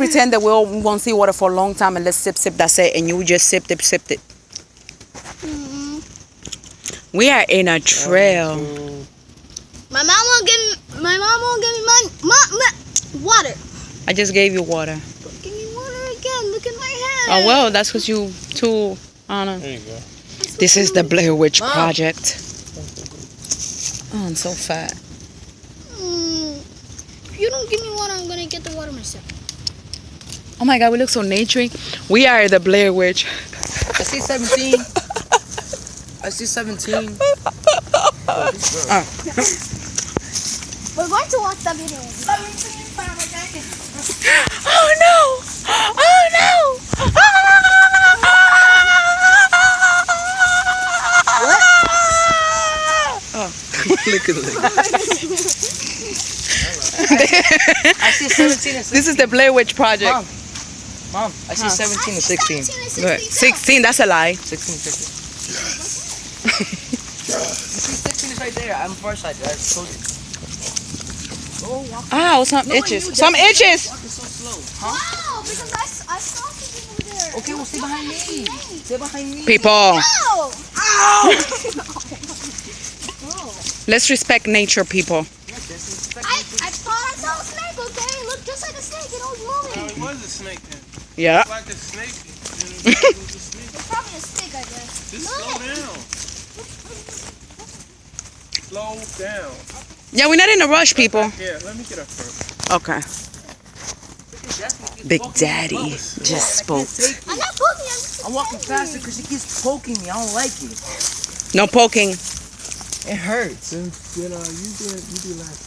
pretend that we won't see water for a long time and let's sip, that's it. And you just sipped it. We are in a trail. My mom won't give me water. I just gave you water. Give me water again. Look at my hand. Oh, well, that's because you too, Anna. There you go. This is the Blair Witch Project. Oh, I'm so fat. If you don't give me water, I'm going to get the water myself. Oh my God, we look so naturey. We are the Blair Witch. I see 17. I see 17. We're going to watch the video. Oh no! Oh no! What? Look at it. I see 17 and 16. This is the Blair Witch Project. Mom, I see 17 and 16. 16, that's a lie. 16 and 16. You see 16 is right there. I'm far side. I told you. Ow, some itches. Some itches! Walking so slow. Wow, because I saw something over there. Okay, well, stay behind me. Stay behind me. People, Ow! let's respect nature, people. I thought I saw a snake, okay? It looked just like a snake and it was moving. It was a snake then. Yeah. It's like a snake. It was a snake. It's probably a stick, I guess. Just slow down. Slow down. Yeah, we're not in a rush, people. Yeah, let me get up first. Okay. Big Daddy just spoke. I'm not poking, I'm walking faster because he keeps poking me. I don't like it. No poking. It hurts. Then you do like.